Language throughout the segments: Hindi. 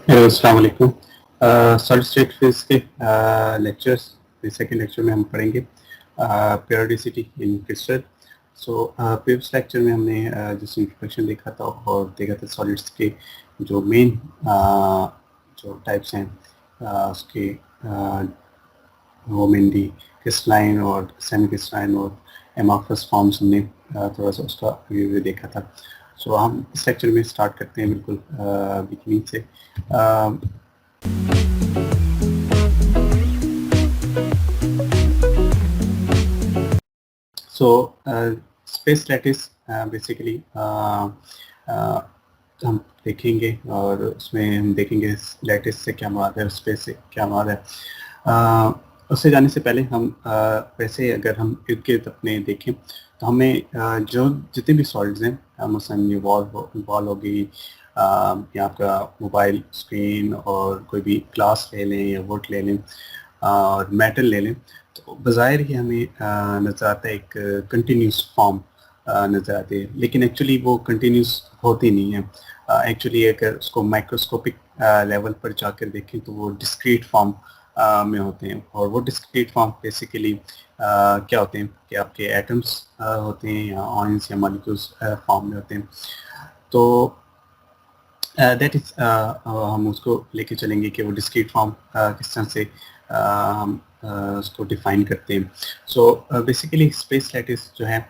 हेलो, अस्सलाम वालेकुम। सॉलिड स्टेट फिजिक्स के लेक्चर्स सेकेंड लेक्चर में हम पढ़ेंगे पेरियोडिसिटी इन क्रिस्टल। सो प्रीवियस लेक्चर में हमने जैसे इंट्रोडक्शन देखा था और देखा था सॉलिड्स के जो मेन जो टाइप्स हैं उसके वो मेनली क्रिस्टलाइन और सेमी क्रिस्टलाइन और एमॉर्फस फॉर्म्स हमने थोड़ा सा उसका रिव्यू देखा था। सो हम इस लेक्चर में स्टार्ट करते हैं बिल्कुल बिगिनिंग से। So space lattice basically हम देखेंगे और उसमें हम देखेंगे लैटिस से क्या मुराद है, स्पेस से क्या मुराद है। उससे जाने से पहले हम वैसे अगर हम इर्द गिर्द अपने देखें तो हमें जो जितने भी सॉलिड्स हैं मसलन ये वॉल हो गई या आपका मोबाइल स्क्रीन और कोई भी ग्लास ले लें या वुड ले लें और मेटल ले लें तो बज़ाहिर ही हमें नज़र आता है एक कंटिन्यूस फॉर्म नज़र आती है, लेकिन एक्चुअली वो कंटिन्यूस होती नहीं है। एक्चुअली अगर उसको माइक्रोस्कोपिक लेवल पर जाकर देखें तो वो डिस्क्रीट फॉर्म में होते हैं और वो डिस्क्रीट फॉर्म बेसिकली क्या होते हैं कि आपके एटम्स होते हैं या आयंस या मॉलिक्यूल्स फॉर्म में होते हैं। तो दैट इज हम उसको लेके चलेंगे कि वो डिस्क्रीट फॉर्म किस तरह से हम उसको डिफाइन करते हैं। सो बेसिकली स्पेस लैटिस जो है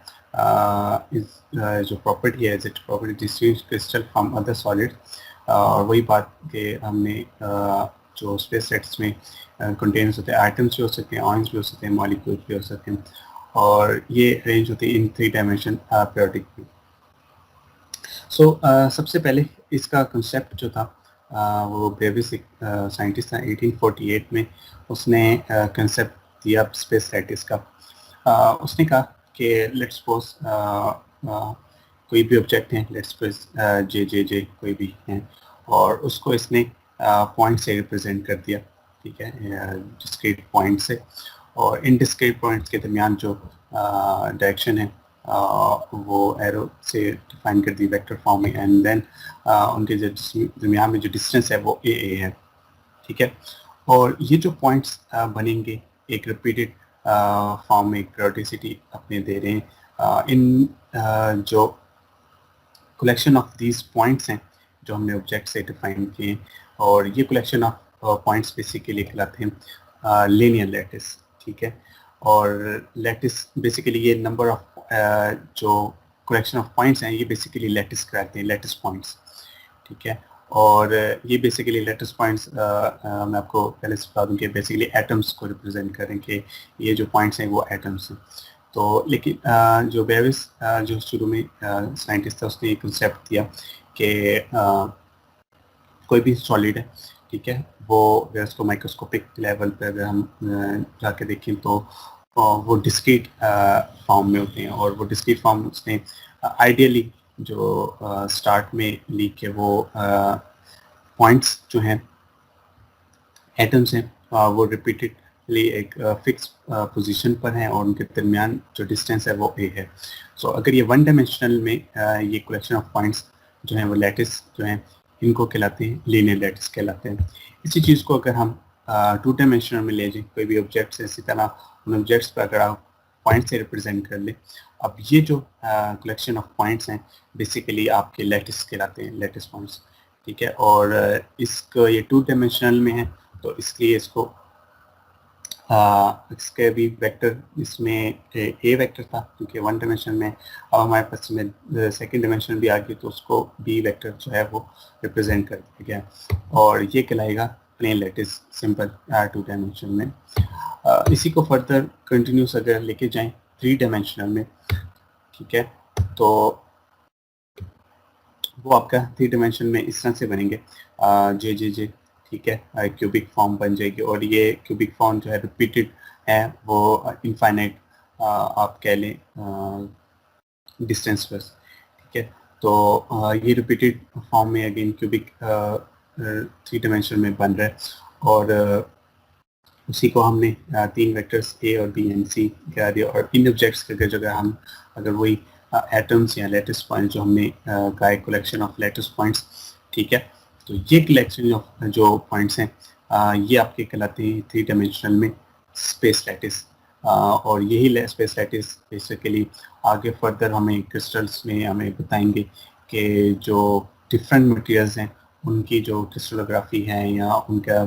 जो प्रॉपर्टी है it property distinguish crystal from other solid. और वही बात कि हमने जो स्पेस लैटिस में कंटेनर्स होते हैं, आइटम्स भी हो सकते हैं, आयंस भी हो सकते हैं, मॉलिक्यूल्स भी हो सकते हैं और ये अरेंज होते हैं इन 3 डायमेंशन पीरियोडिक में। सो सबसे पहले इसका कंसेप्ट जो था वो ब्रेविस एक साइंटिस्ट था 1848 में। उसने कंसेप्ट दिया स्पेस लैटिस का। उसने कहा कि लेट्स सपोज कोई भी ऑब्जेक्ट है, लेट्स सपोज जे जे जे कोई भी है और उसको इसने पॉइंट से रिप्रेजेंट कर दिया, ठीक है, डिस्क्रीट पॉइंट से। और इन डिस्क्रीट पॉइंट्स के दरमियान जो डायरेक्शन है वो एरो से डिफाइन कर दी वेक्टर फॉर्म में एंड देन उनके जो दरमियान में जो डिस्टेंस है वो ए है, ठीक है। और ये जो पॉइंट्स बनेंगे एक रिपीटेड फॉर्म में पेरियोडिसिटी अपने दे रहे हैं। इन जो कलेक्शन ऑफ दीज पॉइंट्स हैं जो हमने ऑब्जेक्ट से डिफाइन किए और ये कलेक्शन ऑफ पॉइंट्स बेसिकली कहलाते हैं लीनियर लैटिस, ठीक है। और लैटिस बेसिकली ये नंबर ऑफ जो कलेक्शन ऑफ पॉइंट्स हैं ये बेसिकली लैटिस कहलाते हैं, लैटिस पॉइंट्स, ठीक है। और ये बेसिकली लैटिस पॉइंट्स मैं आपको पहले से बता दूं कि बेसिकली एटम्स को रिप्रेजेंट करें कि ये जो पॉइंट्स हैं वो एटम्स हैं। तो लेकिन जो बेविस जो शुरू में साइंटिस्ट था उसने एक कंसेप्ट दिया कि कोई भी सॉलिड है, ठीक है, वो अगर उसको माइक्रोस्कोपिक लेवल पर अगर हम जाके देखें तो वो डिस्क्रीट फॉर्म में होते हैं। और वो डिस्क्रीट फॉर्म उसने आइडियली जो स्टार्ट में ली के वो पॉइंट्स जो हैं एटम्स हैं वो रिपीटेडली एक फिक्स पोजीशन पर हैं और उनके दरमियान जो डिस्टेंस है वो ए है। सो अगर ये वन डायमेंशनल में ये कलेक्शन ऑफ पॉइंट्स जो हैं वो लैटिस जो हैं इनको कहलाते हैं लीनियर लैटिस कहलाते हैं। इसी चीज़ को अगर हम 2 डायमेंशनल में ले जाएं, कोई भी ऑब्जेक्ट्स इसी तरह उन ऑब्जेक्ट्स पर अगर आप पॉइंट से रिप्रेजेंट कर ले, अब ये जो कलेक्शन ऑफ पॉइंट्स हैं बेसिकली आपके लैटिस कहलाते हैं, लैटिस पॉइंट्स, ठीक है। और इसको ये 2 डायमेंशनल में है तो इसलिए इसको इसके भी वेक्टर इसमें ए वेक्टर था क्योंकि 1 डायमेंशन में। अब हमारे पास में सेकेंड डायमेंशन भी आ गई तो उसको बी वेक्टर जो है वो रिप्रेजेंट कर दिया गया और ये कहलाएगा प्लेन लैटिस सिंपल 2 डायमेंशन में। इसी को फर्दर कंटिन्यूस अगर लेके जाएं 3 डायमेंशनल में, ठीक है, तो वो आपका 3 डायमेंशन में इस तरह से बनेंगे जे जे जे, ठीक है, क्यूबिक फॉर्म बन जाएगी। और ये क्यूबिक फॉर्म जो है रिपीटेड है वो इनफाइनाइट आप कह लें डिस्टेंस पर, ठीक है। तो ये रिपीटेड फॉर्म में अगेन क्यूबिक 3 डायमेंशन में बन रहा है और उसी को हमने 3 वेक्टर्स ए और बी एंड सी कह दिया। और इन ऑब्जेक्ट्स की जगह हम अगर वही एटम्स या लैटिस पॉइंट जो हमने कहा कलेक्शन ऑफ लैटिस पॉइंट्स, ठीक है, तो ये कलेक्शन ऑफ जो पॉइंट्स हैं ये आपके कहलाते हैं 3 डायमेंशनल में स्पेस लैटिस। और यही स्पेस लैटिस बेसिकली आगे फर्दर हमें क्रिस्टल्स में हमें बताएंगे कि जो डिफरेंट मटेरियल्स हैं उनकी जो क्रिस्टलोग्राफी है या उनका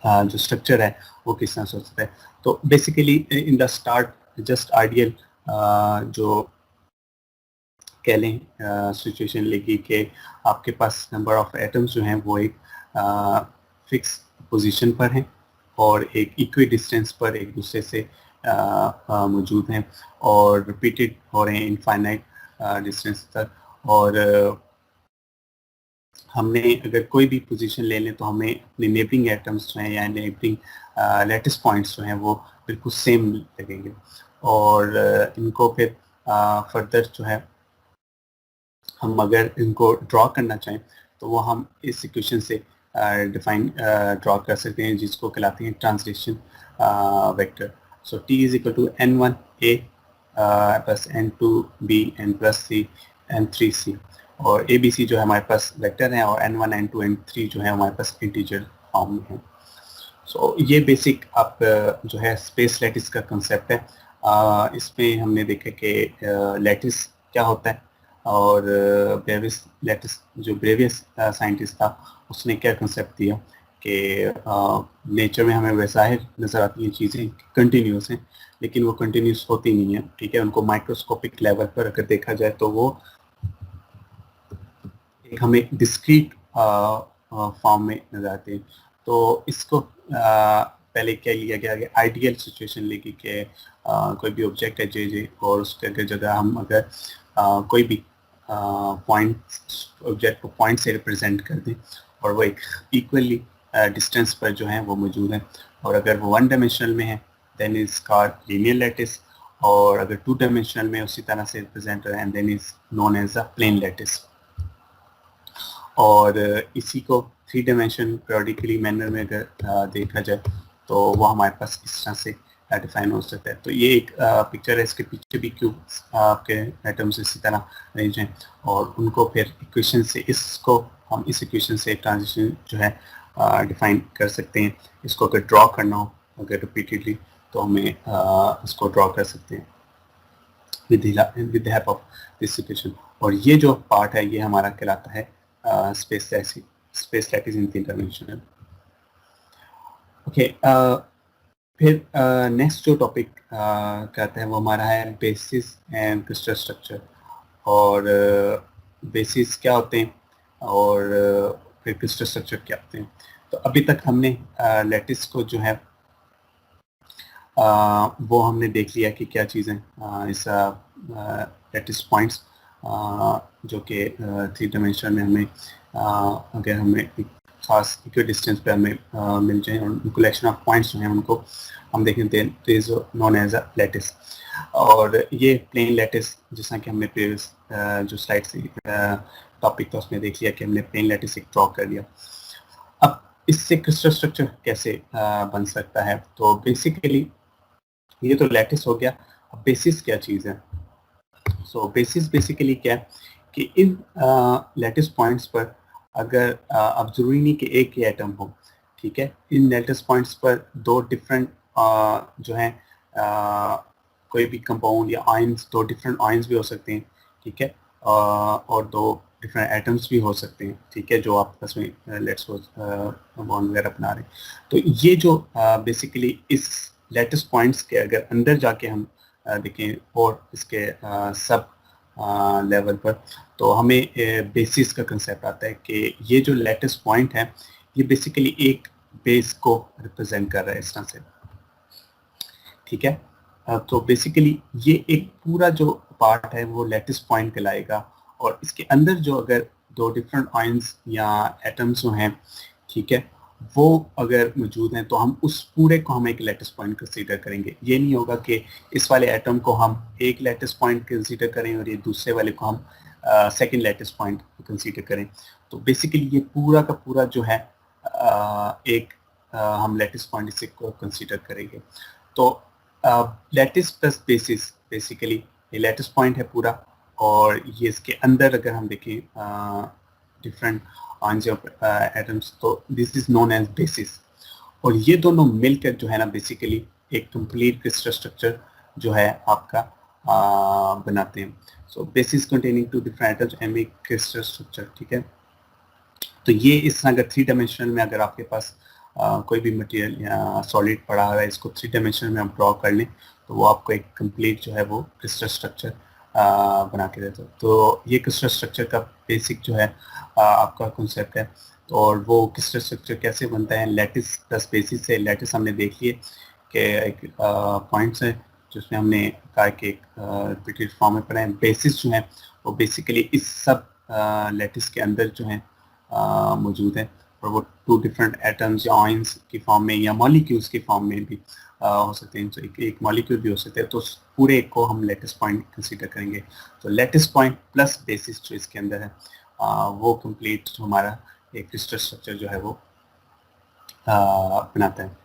जो स्ट्रक्चर है वो किस तरह से होता है। तो basically in the start just ideal जो कह लें सिचुएशन लेगी कि आपके पास नंबर ऑफ एटम्स जो हैं वो एक फिक्स पोजीशन पर हैं और एक इक्वी डिस्टेंस पर एक दूसरे से मौजूद हैं और रिपीटेड हो रहे हैं इनफाइनाइट डिस्टेंस तक। और हमने अगर कोई भी पोजीशन ले लें तो हमें अपने नेबरिंग एटम्स जो हैं या नेबरिंग लैटिस पॉइंट्स जो हैं वो बिल्कुल सेम लगेंगे। और इनको फिर फर्दर जो है हम अगर इनको ड्रॉ करना चाहें तो वो हम इस इक्वेशन से डिफाइन ड्रॉ कर सकते हैं जिसको कहलाते हैं translation vector. So T is equal to n1 a plus n2b n plus c n3c और ए बी सी जो है हमारे पास वेक्टर हैं और n1 n2 n3 जो है हमारे पास इंटीजर फॉर्म में है। सो ये बेसिक आप जो है स्पेस लैटिस का कंसेप्ट है। इसमें हमने देखा कि लैटिस क्या होता है और ब्रेविस लैटिस जो ब्रेवियस साइंटिस्ट था उसने क्या कंसेप्ट दिया कि नेचर में हमें वैसा नज़र आती हैं चीज़ें कंटिन्यूस हैं लेकिन वो कंटिन्यूस होती नहीं है। ठीक है, उनको माइक्रोस्कोपिक लेवल पर अगर देखा जाए तो वो एक हमें डिस्क्रीट फॉर्म में नजर आते हैं। तो इसको पहले क्या लिया गया कि आइडियल सिचुएशन लेगी कि कोई भी ऑब्जेक्ट है जे और उसके अगर जगह हम अगर कोई भी पॉइंट ऑब्जेक्ट को पॉइंट से रिप्रेजेंट कर दें और वो एक इक्वली डिस्टेंस पर जो है वो मौजूद है और अगर वो 1 डायमेंशनल में है then is called linear lattice और अगर 2 डायमेंशनल में उसी तरह से रिप्रेजेंट है then is known as a plane lattice. और इसी को 3 डायमेंशन periodically मैनर में अगर देखा जाए तो वो हमारे पास इस तरह से डिफाइन हो सकता है। तो ये एक पिक्चर है, इसके पीछे भी क्यूब आपके एटम्स इसी तरह अरेंज हैं और उनको फिर इक्वेशन से इसको हम इस इक्वेशन से ट्रांजिशन जो है डिफाइन कर सकते हैं। इसको अगर ड्रॉ करना हो अगर रिपीटेडली तो हमें इसको ड्रॉ कर सकते हैं with the help of this equation. और ये जो पार्ट है ये हमारा कहलाता है स्पेस लैटिस इन 3 डायमेंशनल। ओके, फिर नेक्स्ट जो टॉपिक कहते हैं वो हमारा है बेसिस एंड क्रिस्टल स्ट्रक्चर। और बेसिस क्या होते हैं और फिर क्रिस्टल स्ट्रक्चर क्या होते हैं। तो अभी तक हमने लैटिस को जो है वो हमने देख लिया कि क्या चीज़ें इस लैटिस पॉइंट्स जो कि 3 डायमेंशन में हमें अगर हमें एक खास इक्वल डिस्टेंस पे हमें मिल जाए और कलेक्शन ऑफ पॉइंट्स जो हैं उनको हम देखें is known as a lattice. और ये प्लेन लैटिस जैसा कि हमने प्रीवियस जो स्लाइड से टॉपिक था उसमें देख लिया कि हमने प्लेन लैटिस एक ड्रॉ कर लिया। अब इससे क्रिस्टल स्ट्रक्चर कैसे बन सकता है। तो बेसिकली ये तो लैटिस हो गया। अब बेसिस क्या चीज़ है। सो बेसिस बेसिकली क्या है कि इन लैटिस पॉइंट्स पर अगर अब जरूरी नहीं कि एक ही एटम हो, ठीक है, इन लैटिस पॉइंट्स पर 2 डिफरेंट जो हैं कोई भी कंपाउंड या आयंस 2 डिफरेंट आयंस भी हो सकते हैं, ठीक है, और 2 डिफरेंट एटम्स भी हो सकते हैं, ठीक है, जो आपस में लेट्स बॉन्ड वगैरह बना रहे हैं। तो ये जो बेसिकली इस लैटिस पॉइंट्स के अगर अंदर जाके हम देखें और इसके सब लेवल पर तो हमें बेसिस का कंसेप्ट आता है कि ये जो लैटिस पॉइंट है ये बेसिकली एक बेस को रिप्रेजेंट कर रहा है इस तरह से, ठीक है। तो बेसिकली ये एक पूरा जो पार्ट है वो लैटिस पॉइंट कहलाएगा और इसके अंदर जो अगर 2 डिफरेंट आयंस या एटम्स जो हैं, ठीक है, वो अगर मौजूद हैं तो हम उस पूरे को हम एक लैटिस पॉइंट कंसीडर करेंगे। ये नहीं होगा कि इस वाले एटम को हम एक लैटिस पॉइंट कंसीडर करें और ये दूसरे वाले को हम सेकंड लैटिस पॉइंट कंसीडर करें। तो बेसिकली ये पूरा का पूरा जो है एक हम लैटिस पॉइंट इसे को कंसीडर करेंगे। तो लैटिस प्लस बेसिस बेसिकली ये लैटिस पॉइंट है पूरा और ये इसके अंदर अगर हम देखें डिफरेंट आयंस एटम्स, तो this is known as basis. और ये दोनों मिलकर जो है ना बेसिकली एक कंप्लीट क्रिस्टल स्ट्रक्चर जो है आपका बनाते हैं। So bases containing two different atoms and make crystal structure, ठीक है। तो ये इस तरह अगर 3 डायमेंशनल में अगर आपके पास कोई भी मटेरियल या सॉलिड पड़ा हुआ है, इसको 3 डायमेंशनल में आप ड्रॉ कर लें तो वो आपको एक कंप्लीट जो है वो क्रिस्टल स्ट्रक्चर बना के देता है। तो ये क्रिस्टल स्ट्रक्चर का बेसिक जो है आपका कॉन्सेप्ट है। और वो क्रिस्टल स्ट्रक्चर कैसे बनता है, लैटिस प्लस बेसिस से। लैटिस हमने देख लिए कि एक पॉइंट्स है जिसमें हमने कहा कि एक रिपीटेड फॉर्म में पढ़ा है। बेसिस जो है वो बेसिकली इस सब लैटिस के अंदर जो है मौजूद है, और वो 2 डिफरेंट एटम्स या आयंस की फॉर्म में या मॉलिक्यूल्स की फॉर्म में भी हो सकते हैं। तो एक मॉलिक्यूल भी हो सकते हैं, तो उस पूरे को हम लैटिस पॉइंट कंसीडर करेंगे। तो लैटिस पॉइंट प्लस बेसिस जो इसके अंदर है वो कंप्लीट हमारा एक क्रिस्टल स्ट्रक्चर जो है वो बनाता है।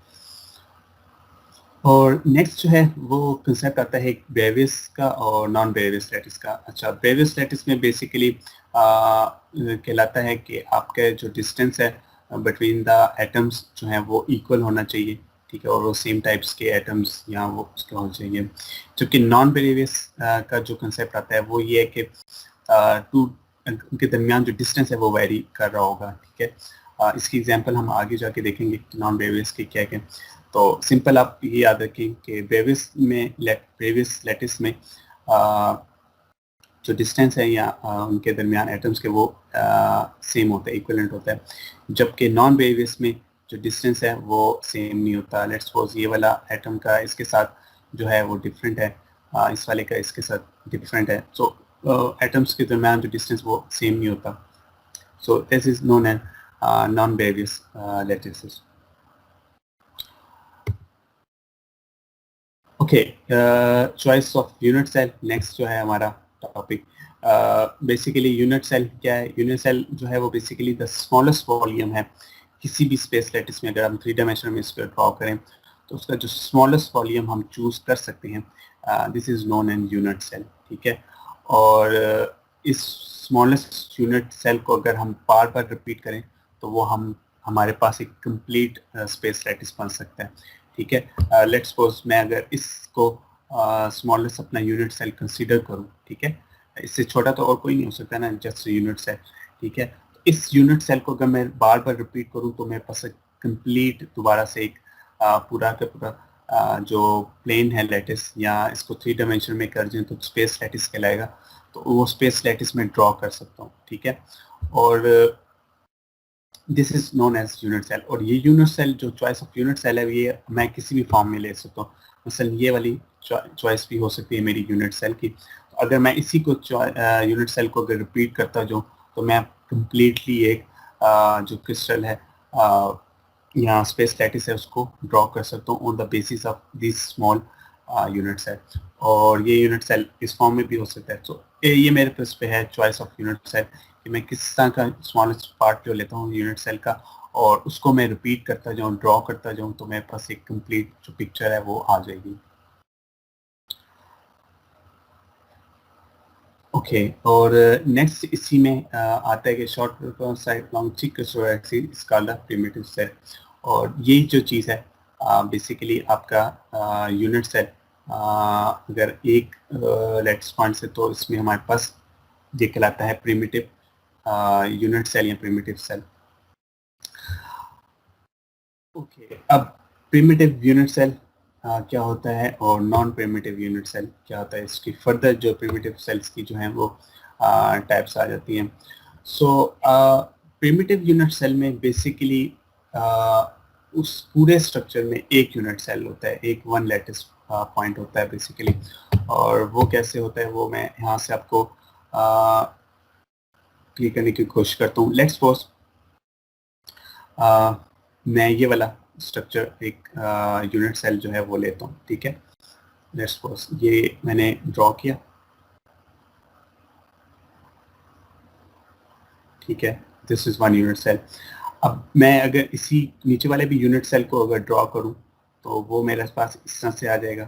और नेक्स्ट जो है वो कंसेप्ट आता है ब्रेवियस का और नॉन ब्रेवियस लैटिस का। अच्छा, ब्रेवियस लैटिस में बेसिकली कहलाता है कि आपका जो डिस्टेंस है बिटवीन द एटम्स जो है वो इक्वल होना चाहिए, ठीक है, और वो सेम टाइप्स के एटम्स यहाँ वो उसके होने चाहिए। जबकि नॉन ब्रेवियस का जो कंसेप्ट आता है वो ये है कि टू उनके दरमियान जो डिस्टेंस है वो वेरी कर रहा होगा, ठीक है। इसकी एग्जांपल हम आगे जाके देखेंगे कि नॉन ब्रेवियस के क्या क्या। तो सिंपल आप ये याद रखें कि ब्रेवियस में ब्रेवियस लैटिस में जो डिस्टेंस है या उनके दरमियान एटम्स के वो सेम होता है, इक्विवेलेंट होता है। जबकि नॉन ब्रेवियस में जो डिस्टेंस है वो सेम नहीं होता। लेट्स सपोज ये वाला एटम का इसके साथ जो है वो डिफरेंट है, इस वाले का इसके साथ डिफरेंट है। सो एटम्स के दरमियान जो डिस्टेंस वो सेम नहीं होता। So this is known as non Bravais lattices. Okay, choice of unit cell next जो है हमारा टॉपिक। बेसिकली यूनिट सेल क्या है? यूनिट सेल जो है वो बेसिकली द स्मॉलेस्ट वॉल्यूम है किसी भी स्पेस लैटिस में। अगर हम 3 डायमेंशन में इसको ड्रॉ करें तो उसका जो स्मॉलेस्ट वॉल्यूम हम चूज कर सकते हैं, this is known as unit cell, ठीक है। और इस स्मॉलेस्ट यूनिट सेल को अगर हम बार बार रिपीट करें तो वो हमारे पास एक कंप्लीट स्पेस लैटिस बन सकता है, ठीक है। लेट्स सपोज मैं अगर इसको स्मॉलेस्ट अपना यूनिट सेल कंसीडर करूं, ठीक है, इससे छोटा तो और कोई नहीं हो सकता ना, जस्ट यूनिट सेल, ठीक है। इस यूनिट सेल को अगर मैं बार बार रिपीट करूं तो मेरे पास कंप्लीट दोबारा से एक पूरा का पूरा जो प्लेन है लैटिस, या इसको 3 डायमेंशन में कर दें तो स्पेस लैटिस कहलाएगा। तो वो स्पेस लैटिस में ड्रॉ कर सकता हूँ, ठीक है। और this is known as unit cell. और ये यूनिट सेल जो चॉइस ऑफ यूनिट सेल है ये मैं किसी भी फॉर्म में ले सकता हूँ। मसलन ये वाली चॉइस भी हो सकती है मेरी यूनिट सेल की। तो अगर मैं इसी को यूनिट सेल को अगर रिपीट करता जाऊँ तो मैं कंप्लीटली एक जो क्रिस्टल है यहाँ स्पेस लैटिस है उसको ड्रॉ कर सकता हूँ on the basis of this small unit cell. और ये यूनिट सेल इस फॉर्म में भी हो सकता है। तो ये मेरे पास पे है चॉइस ऑफ यूनिट सेल कि मैं किस तरह का स्मॉलेस्ट पार्ट जो लेता हूँ यूनिट सेल का और उसको मैं रिपीट करता जाऊँ, ड्रॉ करता जाऊँ, तो मेरे पास एक कंप्लीट जो पिक्चर है वो आ जाएगी। ओके, और नेक्स्ट इसी में आता है कि short side long thick is called the primitive cell. और यही जो चीज़ है बेसिकली आपका यूनिट सेल अगर एक लेट्स पॉइंट से, तो इसमें हमारे पास ये कहलाता है प्रिमिटिव यूनिट सेल या प्रिमिटिव सेल। ओके, अब प्रिमिटिव यूनिट सेल क्या होता है और नॉन प्रिमिटिव यूनिट सेल क्या होता है, इसकी फर्दर जो प्रिमिटिव सेल्स की जो है वो टाइप्स आ जाती हैं। सो प्रिमिटिव यूनिट सेल में बेसिकली उस पूरे स्ट्रक्चर में एक यूनिट सेल होता है, एक वन लैटिस पॉइंट होता है बेसिकली। और वो कैसे होता है वो मैं यहाँ से आपको क्लियर करने की कोशिश करता हूँ। लेट्स सपोज मैं ये वाला स्ट्रक्चर एक यूनिट सेल जो है वो लेता हूँ, ठीक है। लेट्स सपोज ये मैंने ड्रॉ किया, ठीक है, this is one unit cell. अब मैं अगर इसी नीचे वाले भी यूनिट सेल को अगर ड्रॉ करूँ तो वो मेरे पास इस तरह से आ जाएगा,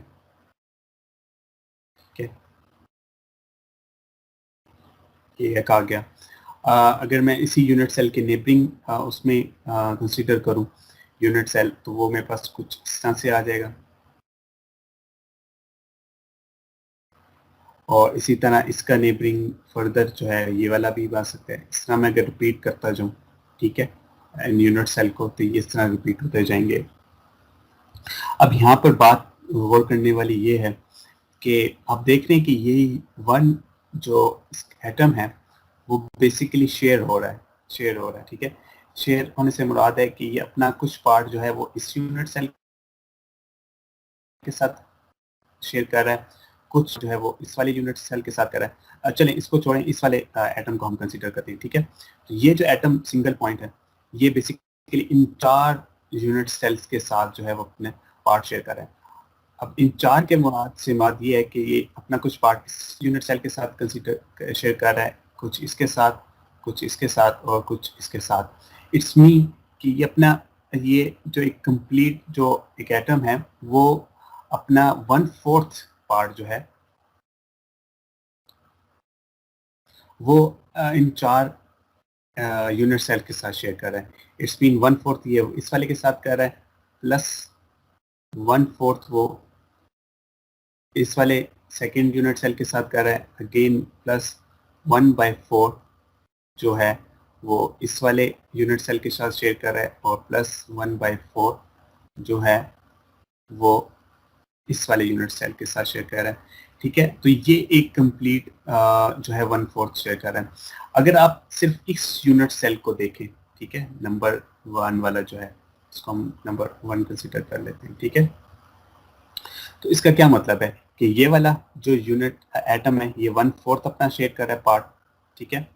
ठीक है, ये एक आ गया। अगर मैं इसी यूनिट सेल के नेबरिंग उसमें कंसीडर करूं यूनिट सेल, तो वो मेरे पास कुछ इस तरह से आ जाएगा। और इसी तरह इसका नेबरिंग फर्दर जो है ये वाला भी बन सकता है। इस तरह मैं अगर रिपीट करता जाऊं, ठीक है, इन यूनिट सेल को, तो ये इस तरह रिपीट होते जाएंगे। अब यहाँ पर बात गौर करने वाली ये है कि आप देख रहे हैं कि ये वन जो एटम है वो बेसिकली शेयर हो रहा है, ठीक है। शेयर होने से मुराद है कि ये अपना कुछ पार्ट जो है वो इस यूनिट सेल के साथ शेयर कर रहा है, कुछ जो है वो इस वाले यूनिट सेल के साथ कर रहा है। चलें इसको छोड़ें, इस वाले एटम को हम कंसीडर करते हैं, ठीक है। तो ये जो एटम सिंगल पॉइंट है, ये बेसिकली इन 4 यूनिट सेल्स के साथ जो है वो अपने पार्ट शेयर कर रहा है। अब इन 4 के मुराद ये है कि ये अपना कुछ पार्ट इस यूनिट सेल के साथ कंसीडर शेयर कर रहा है, कुछ इसके साथ, कुछ इसके साथ और कुछ इसके साथ। इट्स मीन कि ये अपना ये जो एक कंप्लीट जो एक एटम है वो अपना 1/4 पार्ट जो है वो इन 4 यूनिट सेल के साथ शेयर कर रहा है। इट्स मीन 1/4 ये इस वाले के साथ कर रहा है, प्लस 1/4 वो इस वाले सेकेंड यूनिट सेल के साथ कर रहा है, अगेन प्लस 1/4 जो है वो इस वाले यूनिट सेल के साथ शेयर कर रहा है, और प्लस 1/4 जो है वो इस वाले यूनिट सेल के साथ शेयर कर रहा है, ठीक है। तो ये एक कंप्लीट जो है 1/4 शेयर कर रहा है। अगर आप सिर्फ इस यूनिट सेल को देखें, ठीक है, नंबर 1 वाला जो है इसको हम नंबर 1 कंसीडर कर लेते हैं, ठीक है। तो इसका क्या मतलब है कि ये वाला जो यूनिट एटम है ये 1/4 अपना शेयर कर रहा है पार्ट, ठीक है।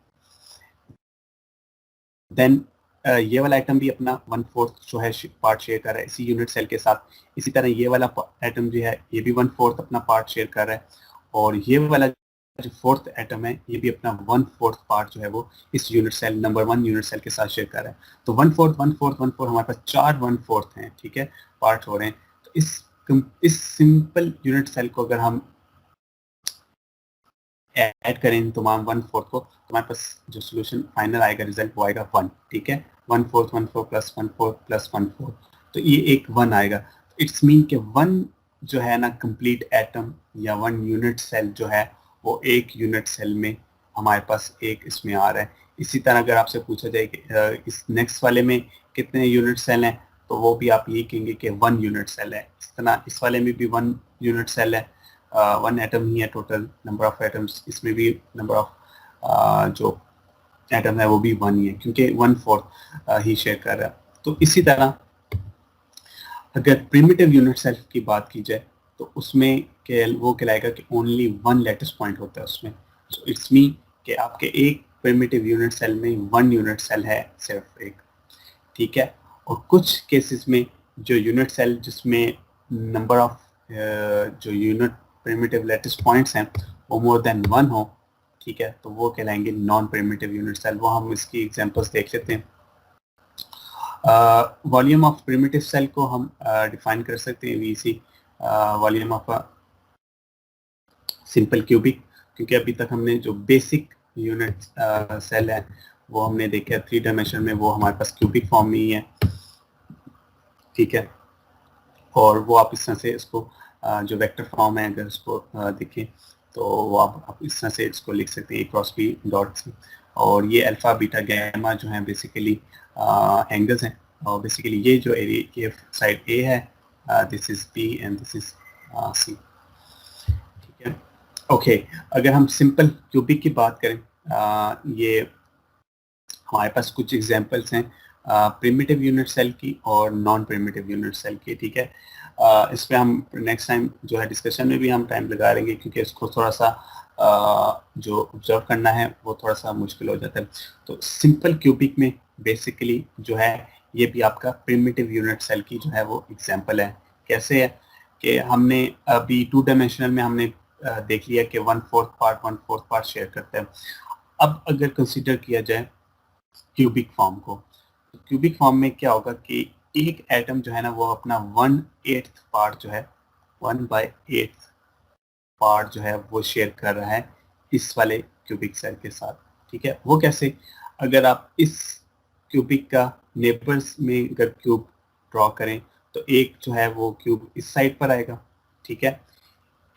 देन ये वाला एटम भी अपना 1/4 जो है पार्ट शेयर कर रहा है इसी यूनिट सेल के साथ। इसी तरह ये वाला एटम जो है ये भी 1/4 अपना पार्ट शेयर कर रहा है, और ये वाला जो फोर्थ एटम है ये भी अपना 1/4 पार्ट जो है वो इस unit cell number 1 unit cell के साथ शेयर कर रहा है। तो 1/4 1/4 1/4 हमारे पास 4 1/4 हैं, ठीक है, पार्ट हो रहे हैं। तो इस सिंपल यूनिट सेल को अगर हम ऐड करें इन तमाम 1/4 को, तो हमारे पास जो सोल्यूशन फाइनल आएगा, रिजल्ट वो आएगा 1, ठीक है। 1/4 1/4 प्लस 1/4 प्लस 1/4, तो ये एक 1 आएगा। इट्स मीन के 1 जो है ना कंप्लीट एटम या 1 यूनिट सेल जो है वो एक यूनिट सेल में हमारे पास एक इसमें आ रहा है। इसी तरह अगर आपसे पूछा जाए कि इस नेक्स्ट वाले में कितने यूनिट सेल हैं, तो वो भी आप यही कहेंगे कि 1 यूनिट सेल है। इस तरह इस वाले में भी 1 यूनिट सेल है, 1 एटम ही है, टोटल नंबर ऑफ एटम्स इसमें भी नंबर ऑफ जो एटम है वो भी 1 ही है, क्योंकि 1/4 ही शेयर कर रहा है। तो इसी तरह अगर प्रिमिटिव यूनिट सेल की बात की जाए, तो उसमें वो कहलाएगा कि ओनली 1 लैटिस पॉइंट होता है उसमें। सो इट्स मीन कि आपके एक प्रिमिटिव यूनिट सेल में 1 यूनिट सेल है, सिर्फ एक, ठीक है। और कुछ केसेस में जो यूनिट सेल जिसमें नंबर ऑफ जो यूनिट प्रिमिटिव लैटिस पॉइंट्स हैं वो मोर देन 1 हो, ठीक है, तो वो कहलाएंगे नॉन प्रिमिटिव यूनिट सेल। वो हम इसकी एग्जांपल्स देख लेते हैं। वॉल्यूम ऑफ प्रिमिटिव सेल को हम डिफाइन कर सकते हैं VC volume of simple cubic, क्योंकि अभी तक हमने जो बेसिक यूनिट सेल है वो हमने देखा 3 डायमेंशन में, वो हमारे पास क्यूबिक फॉर्म में ही है, ठीक है। और वो आप इस तरह से इसको जो वेक्टर फॉर्म है अगर इसको देखें तो वो आप इस तरह से इसको लिख सकते हैं A×B डॉट्स। और ये अल्फा बीटा गैमा जो है बेसिकली एंगल्स हैं, और बेसिकली ये जो एरिया ये साइड A है, this is B and this is C, ठीक है। ओके, अगर हम सिंपल क्यूबिक की बात करें, ये हमारे पास कुछ एग्जांपल्स हैं प्रिमिटिव यूनिट सेल की और नॉन प्रिमिटिव यूनिट सेल की, ठीक है। इस पे हम नेक्स्ट टाइम जो है डिस्कशन में भी हम टाइम लगा लेंगे, क्योंकि इसको थोड़ा सा जो ऑब्जर्व करना है वो थोड़ा सा मुश्किल हो जाता है। तो सिंपल क्यूबिक में बेसिकली जो है ये भी आपका प्रिमिटिव यूनिट सेल की जो है वो एग्जांपल है। कैसे है कि हमने अभी 2 डायमेंशनल में हमने देख लिया कि 1/4 पार्ट शेयर करते हैं। अब अगर कंसीडर किया जाए क्यूबिक फॉर्म को, तो क्यूबिक फॉर्म में क्या होगा कि एक एटम जो है ना वो अपना 1/8 पार्ट जो है 1/8 पार्ट जो है वो शेयर कर रहा है इस वाले क्यूबिक सेल के साथ, ठीक है। वो कैसे? अगर आप इस क्यूबिक का नेबर्स में अगर क्यूब ड्रॉ करें तो एक जो है वो क्यूब इस साइड पर आएगा, ठीक है,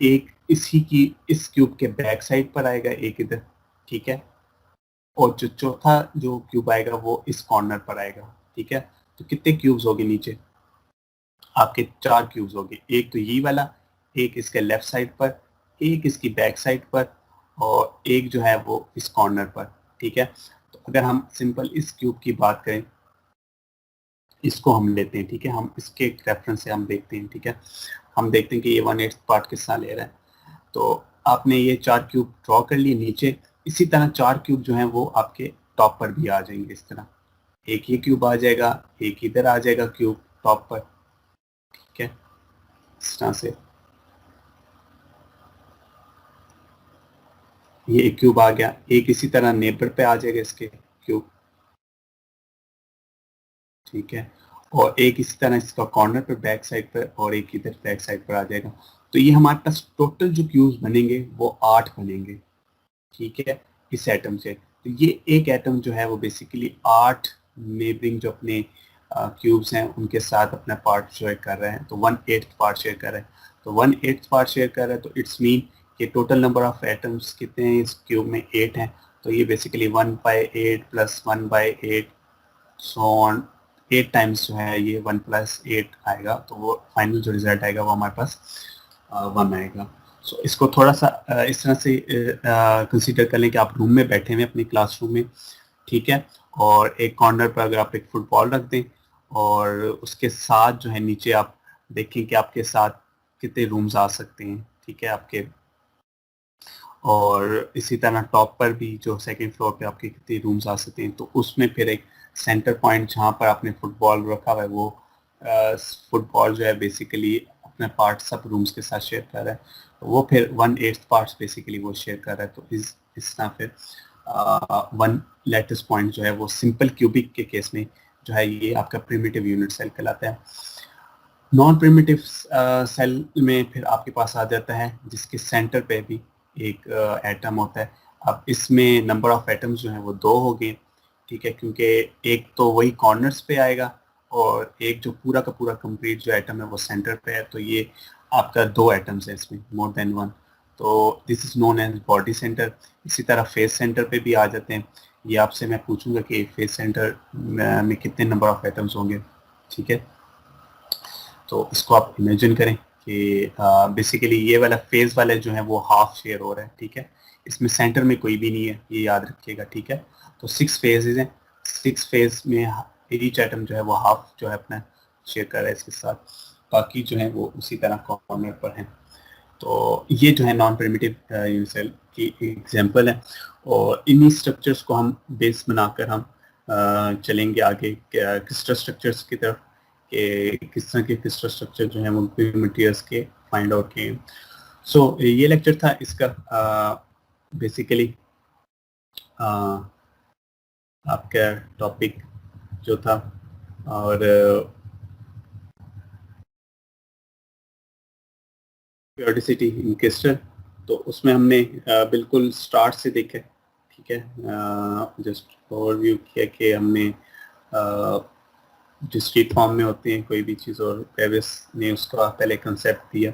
एक इसी की इस क्यूब के बैक साइड पर आएगा, एक इधर, ठीक है, और जो चौथा जो क्यूब आएगा वो इस कॉर्नर पर आएगा, ठीक है। तो कितने क्यूब्स होंगे नीचे? आपके 4 क्यूब्स होंगे, एक तो ये वाला, एक इसके लेफ्ट साइड पर, एक इसकी बैक साइड पर, और एक जो है वो इस कॉर्नर पर, ठीक है। तो अगर हम सिंपल इस क्यूब की बात करें, इसको हम लेते हैं, ठीक है, हम इसके रेफरेंस से हम देखते हैं, ठीक है, हम देखते हैं कि ये 1/8 पार्ट कितना ले रहा है। तो आपने ये 4 क्यूब ड्रॉ कर लिए नीचे, इसी तरह 4 क्यूब जो हैं वो आपके टॉप पर भी आ जाएंगे इस तरह, एक ये क्यूब आ जाएगा, एक इधर आ जाएगा क्यूब टॉप पर, ठीक है, इस तरह से ये एक क्यूब आ गया, एक इसी तरह नेबर पे आ जाएगा इसके क्यूब, ठीक है, और एक इसी तरह इसका कॉर्नर पे बैक साइड पर, और एक इधर बैक साइड पर आ जाएगा। तो ये हमारे पास टोटल जो क्यूब्स बनेंगे वो 8 बनेंगे, ठीक है, इस एटम से। तो ये एक एटम जो है वो बेसिकली 8 नेबरिंग जो अपने क्यूब्स हैं उनके साथ अपना पार्ट शेयर कर रहे हैं, तो 1/8 पार्ट शेयर कर रहे हैं। तो 1/8 पार्ट शेयर कर रहे हैं तो इट्स मीन कि टोटल नंबर ऑफ एटम्स कितने हैं इस क्यूब में? 8 हैं। तो ये basically 1/8 plus 1/8 so on, 8 times जो है ये 1 + 8 आएगा, तो वो फाइनल जो रिजल्ट आएगा वो हमारे पास 1 आएगा। सो इसको थोड़ा सा इस तरह से कंसीडर कर लें कि आप रूम में बैठे हुए अपनी क्लासरूम में, ठीक है, और एक कॉर्नर पर अगर आप एक फुटबॉल रख दें और उसके साथ जो है नीचे आप देखें कि आपके साथ कितने रूम्स आ सकते हैं, ठीक है, आपके, और इसी तरह टॉप पर भी जो सेकंड फ्लोर पे आपके कितने रूम्स आ सकते हैं। तो उसमें फिर एक सेंटर पॉइंट जहाँ पर आपने फुटबॉल रखा हुआ है वो फुटबॉल जो है बेसिकली अपने पार्ट सब रूम्स के साथ शेयर कर रहा है, तो वो फिर 1/8 पार्ट्स बेसिकली वो शेयर कर रहा है। तो इस तरह फिर 1 लैटिस पॉइंट जो है वो सिंपल क्यूबिक के केस में जो है ये आपका प्रिमिटिव यूनिट सेल कहलाता है। नॉन प्रिमिटिव सेल में फिर आपके पास आ जाता है जिसके सेंटर पे भी एक एटम होता है। अब इसमें नंबर ऑफ एटम्स जो हैं वो 2 हो गए, ठीक है, क्योंकि एक तो वही कॉर्नर्स पे आएगा और एक जो पूरा का पूरा कंप्लीट जो एटम है वो सेंटर पे है, तो ये आपका 2 एटम्स है इसमें, मोर देन 1। तो this is known as body centre. इसी तरह फेस सेंटर पे भी आ जाते हैं। ये आपसे मैं पूछूंगा कि फेस सेंटर में कितने नंबर ऑफ एटम्स होंगे, ठीक है। तो इसको आप इमेजिन करें कि बेसिकली ये वाला फेज वाले जो है वो हाफ शेयर हो रहा है, ठीक है, इसमें सेंटर में कोई भी नहीं है, ये याद रखिएगा, ठीक है। तो 6 फेजेज हैं, 6 फेज में ईच एटम जो है वो हाफ जो है अपना शेयर कर रहा है इसके साथ, बाकी जो है वो उसी तरह कॉर्नर पर हैं। तो ये जो है नॉन प्रिमिटिव यूनिसेल की एग्जांपल है, और इन्हीं स्ट्रक्चर्स को हम बेस बनाकर हम चलेंगे आगे क्रिस्टल स्ट्रक्चर्स की तरफ, कि किस तरह के क्रिस्टल स्ट्रक्चर जो है वो मटेरियल्स के फाइंड आउट किए। सो ये लेक्चर था इसका बेसिकली आपका टॉपिक जो था, और periodicity इन क्रिस्टल, तो उसमें हमने बिल्कुल स्टार्ट से देखा, ठीक है, जस्ट ओवरव्यू किया कि हमने डिस्क्रीट फॉर्म में होती है कोई भी चीज़, और पेविस ने उसका पहले कंसेप्ट दिया,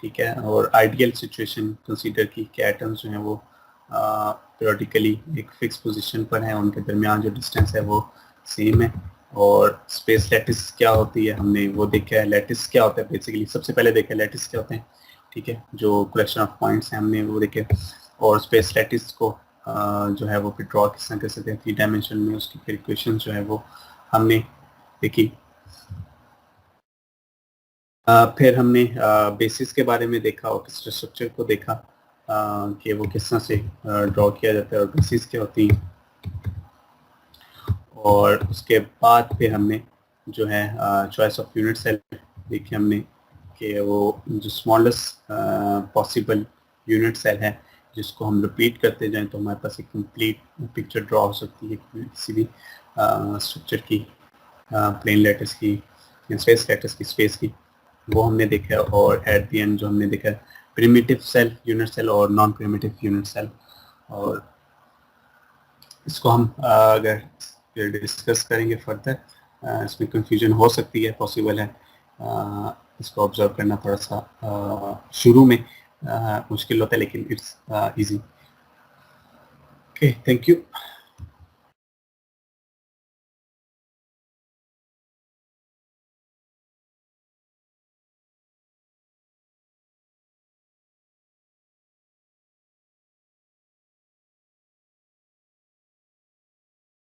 ठीक है, और आइडियल सिचुएशन कंसीडर की कि एटम्स जो हैं वो पीरियोडिकली एक फिक्स पोजीशन पर हैं, उनके दरमियान जो डिस्टेंस है वो सेम है। और स्पेस लैटिस क्या होती है हमने वो देखा है। लैटिस क्या होता है बेसिकली, सबसे पहले देखा है लैटिस क्या होते हैं, ठीक है, जो कलेक्शन ऑफ पॉइंट्स हैं हमने वो देखे, और स्पेस लैटिस को जो है वो फिर ड्रॉ किस तरह कर सकते हैं 3 डायमेंशन में, उसकी फिर इक्वेशन जो है वो हमने देखी। फिर हमने बेसिस के बारे में देखा और क्रिस्टल स्ट्रक्चर को देखा कि वो किस तरह से ड्रॉ किया जाता है और बेसिस क्या होती है। और उसके बाद फिर हमने जो है चॉइस ऑफ यूनिट सेल देखी हमने कि वो जो स्मॉलेस्ट पॉसिबल यूनिट सेल है जिसको हम रिपीट करते जाएं तो हमारे पास एक कंप्लीट पिक्चर ड्रॉ हो सकती है किसी भी स्ट्रक्चर की, प्लेन लैटिस की या स्पेस लैटिस की, स्पेस की, वो हमने देखा है। और एट द एंड जो हमने देखा है प्रिमिटिव सेल, यूनिट सेल और नॉन प्रिमिटिव यूनिट सेल। और इसको हम अगर डिस्कस करेंगे फर्दर, इसमें कंफ्यूजन हो सकती है, पॉसिबल है इसको ऑब्जर्व करना थोड़ा सा शुरू में मुश्किल होता है, लेकिन it's easy. Okay, thank you.